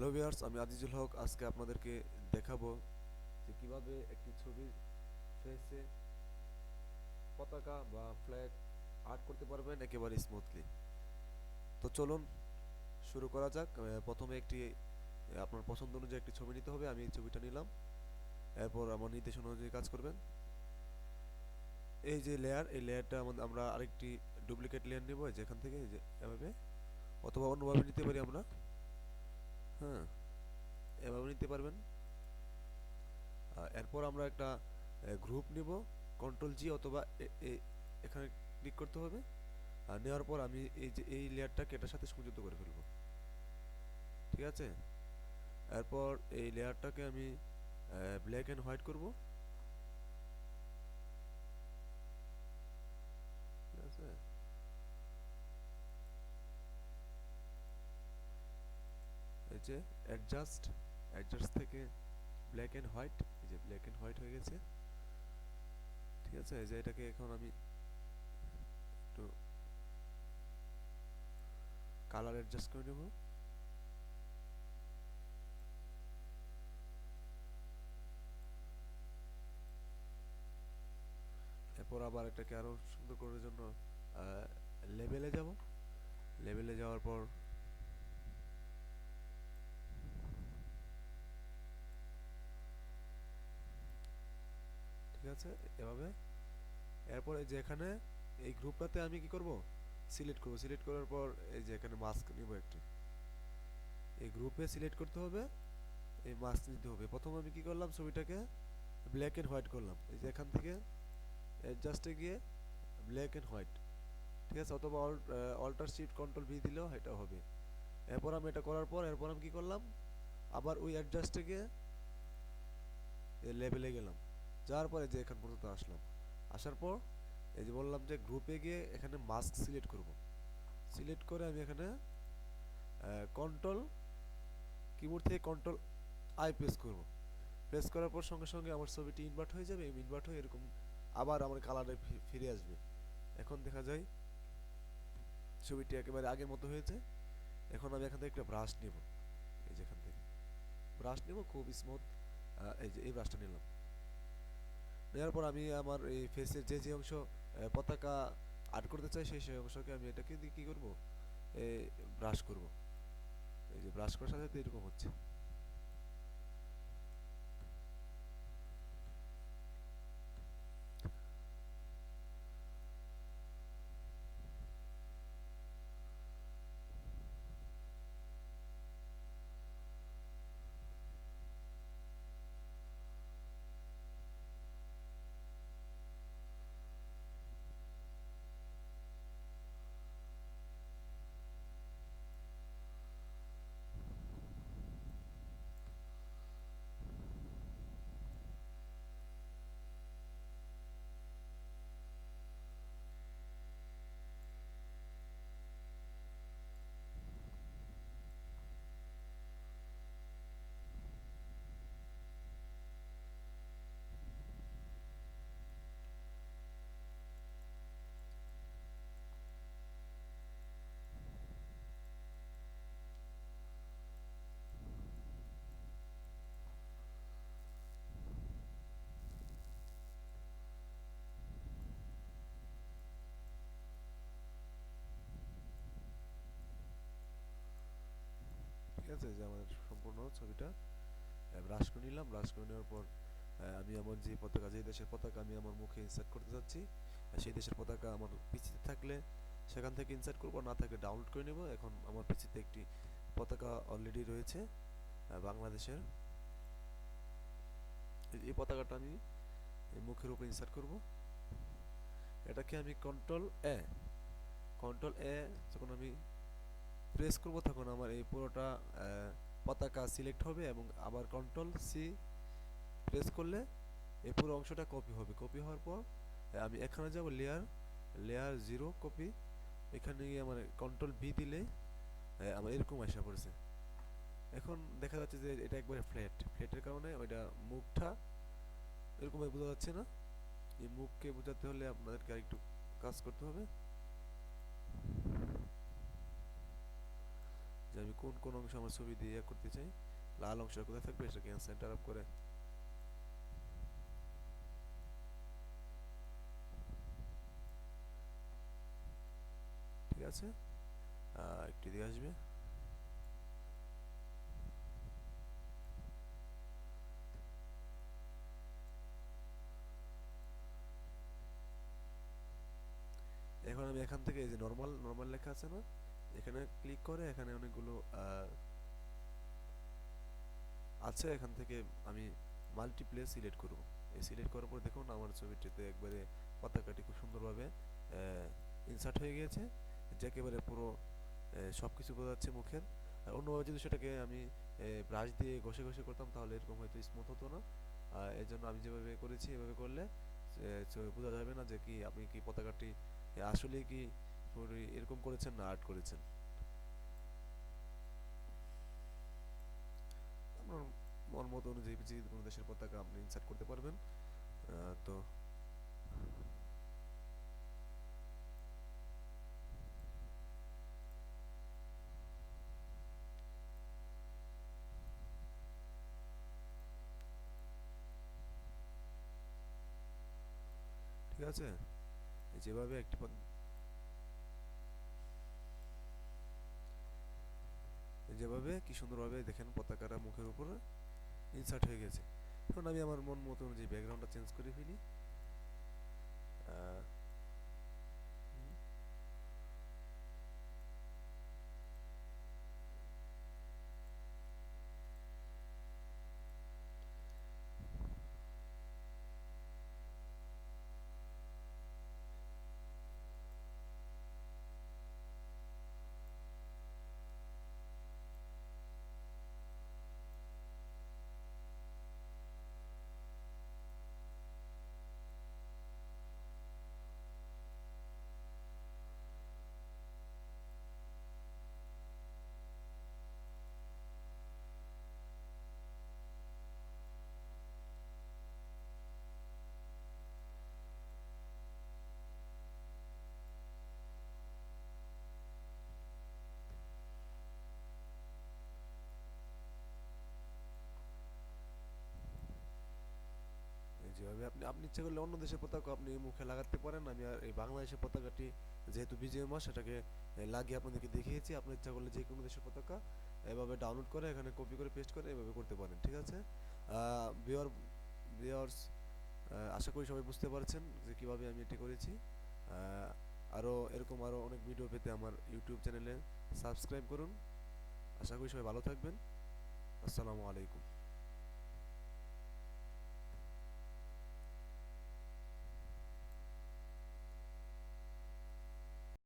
Hello viewers, আমি আজিজুল হক। আজকে আপনাদেরকে দেখাবো যে কিভাবে একটি ছবির ফেসে পতাকা বা ফ্ল্যাগ আর্ট করতে পারবেন একেবারে স্মুথলি। তো চলুন শুরু করা যাক। প্রথমে একটি আপনার পছন্দ অনুযায়ী একটি ছবি নিতে হবে। আমি এই ছবিটা নিলাম। এরপর আমার নির্দেশনা অনুযায়ী কাজ করবেন। এই যে লেয়ার, এই লেয়ারটা আমরা আরেকটি ডুপ্লিকেট লেয়ার নেব যেখান থেকে, এই যে এভাবে, অথবা অন্যভাবে নিতে পারি আমরা। হ্যাঁ, এভাবে নিতে পারবেন। এরপর আমরা একটা গ্রুপ নিব, কন্ট্রোল জি, অথবা এখানে ক্লিক করতে হবে। আর নেওয়ার পর আমি এই যে এই লেয়ারটাকে এটার সাথে সংযুক্ত করে ফেলব। ঠিক আছে। এরপর এই লেয়ারটাকে আমি ব্ল্যাক অ্যান্ড হোয়াইট করব। ঠিক আছে। এই যে অ্যাডজাস্ট, অ্যাডজাস্ট থেকে ব্ল্যাক অ্যান্ড হোয়াইট, এই যে ব্ল্যাক অ্যান্ড হোয়াইট হয়ে গেছে। ঠিক আছে। এই যে এটাকে এখন আমি একটু কালার অ্যাডজাস্ট করে নেব। এরপর আবার এটাকে আরো সুন্দর করার জন্য লেভেলে যাব। লেভেলে যাওয়ার পর ঠিক আছে, এভাবে। এরপর এই যে এখানে এই গ্রুপটাতে আমি কি করব, সিলেক্ট করব। সিলেক্ট করার পর এই যে এখানে মাস্ক নিব একটি। এই গ্রুপে সিলেক্ট করতে হবে, এই মাস্ক নিতে হবে। প্রথমে আমি কি করলাম, ছবিটাকে ব্ল্যাক এন্ড হোয়াইট করলাম। এই যে এখান থেকে অ্যাডজাস্টে গিয়ে ব্ল্যাক এন্ড হোয়াইট। ঠিক আছে, অথবা অল্টার শিফট কন্ট্রোল ভি দিলেও এটা হবে। এরপর আমি এটা করার পর এরপর আমি কি করলাম, আবার ওই অ্যাডজাস্টে গিয়ে লেভেলে গেলাম। যাওয়ার পরে যে এখান পর্যন্ত আসলাম। আসার পর এই যে বললাম যে গ্রুপে গিয়ে এখানে মাস্ক সিলেক্ট করব। সিলেক্ট করে আমি এখানে কন্ট্রোল, কিবোর্ড থেকে কন্ট্রোল আই প্রেস করব। প্রেস করার পর সঙ্গে সঙ্গে আমার ছবিটি ইনভার্ট হয়ে যাবে। ইনভার্ট হয়ে এরকম আবার আমার কালারে ফিরে আসবে। এখন দেখা যায় ছবিটি একেবারে আগের মতো হয়েছে। এখন আমি এখান থেকে একটা ব্রাশ নেব। এই যে এখান থেকে ব্রাশ নেব, খুব স্মুথ। এই যে এই ব্রাশটা নিলাম। নেওয়ার পর আমি আমার এই ফেসের যে যে অংশ পতাকা আর্ট করতে চাই, সেই অংশকে আমি এটাকে দিয়ে কী করবো, ব্রাশ করব। এই যে ব্রাশ করার সাথে সাথে এরকম হচ্ছে। ঠিক আছে, যে আমার সম্পূর্ণ ছবিটা ব্রাশ করে নিলাম। ব্রাশ করে নেওয়ার পর আমি আমার যে পতাকা, যে দেশের পতাকা আমি আমার মুখে ইনসার্ট করতে যাচ্ছি, সেই দেশের পতাকা আমার পিছিতে থাকলে সেখান থেকে ইনসার্ট করবো, না থাকলে ডাউনলোড করে নেব। এখন আমার পিছিতে একটি পতাকা অলরেডি রয়েছে বাংলাদেশের। এই পতাকাটা আমি এই মুখের উপর ইনসার্ট করব। এটাকে আমি কন্ট্রোল এ যখন আমি প্রেস করব, তখন আমার এই পুরোটা পতাকা সিলেক্ট হবে, এবং আবার কন্ট্রোল সি প্রেস করলে এই পুরো অংশটা কপি হবে। কপি হওয়ার পর আমি এখানে যাব, লেয়ার, লেয়ার জিরো কপি। এখানে গিয়ে আমার কন্ট্রোল ভি দিলে আমার এরকম আসা পড়েছে। এখন দেখা যাচ্ছে যে এটা একবারে ফ্ল্যাট। ফ্ল্যাটের কারণে ওইটা মুখটা এরকম বোঝা যাচ্ছে না। এই মুখকে বোঝাতে হলে আপনাদেরকে আরেকটু কাজ করতে হবে। যে আমি কোন কোন অংশ আমার ছবি দিয়ে করতে চাই। লাল অংশটা কোথায় থাকবে সেটাকে সেন্টার আপ করে ঠিক আছে, একটু দিয়ে আসবে। এখন আমি এখান থেকে এই যে নর্মাল নর্মাল লেখা আছে না, এখানে ক্লিক করে এখানে অনেকগুলো আছে, এখান থেকে আমি মাল্টিপ্লে সিলেক্ট করব। এই সিলেক্ট করার পর দেখুন আমার ছবিটিতে একবারে পতাকাটি খুব সুন্দরভাবে ইনসার্ট হয়ে গিয়েছে, যে একেবারে পুরো সব কিছু বোঝা যাচ্ছে মুখের। আর অন্যভাবে যদি সেটাকে আমি ব্রাশ দিয়ে ঘষে ঘষে করতাম তাহলে এরকম হয়তো স্মুথ হতো না। এই জন্য আমি যেভাবে করেছি এভাবে করলে বোঝা যাবে না যে কি আপনি কি পতাকাটি আসলে কি পুরো এরকম করেছেন না আর্ট করেছেন। আপনার মন মতো অনুযায়ী যে কোনো দেশের পতাকা আপনি ইনসার্ট করতে পারবেন। তো ঠিক আছে, যেভাবে একটি যেভাবে কি সুন্দরভাবে দেখেন পতাকাটা মুখের উপরে ইনসার্ট হয়ে গেছে। এখন আমি আমার মন মতো অনুযায়ী ব্যাকগ্রাউন্ডটা চেঞ্জ করে ফেলি। আহ, যেভাবে আপনি আপনি ইচ্ছা করলে অন্য দেশের পতাকা আপনি মুখে লাগাতে পারেন। আমি আর এই বাংলাদেশের পতাকাটি যেহেতু বিজয় মাস সেটাকে লাগিয়ে আপনাদেরকে দেখিয়েছি। আপনি ইচ্ছা করলে যে কোনো দেশের পতাকা এভাবে ডাউনলোড করে এখানে কপি করে পেস্ট করে এভাবে করতে পারেন। ঠিক আছে, ভিওর ভিওর্স, আশা করি সবাই বুঝতে পারছেন যে কিভাবে আমি এটি করেছি। আরও এরকম আরও অনেক ভিডিও পেতে আমার ইউটিউব চ্যানেলে সাবস্ক্রাইব করুন। আশা করি সবাই ভালো থাকবেন। আসসালামু আলাইকুম।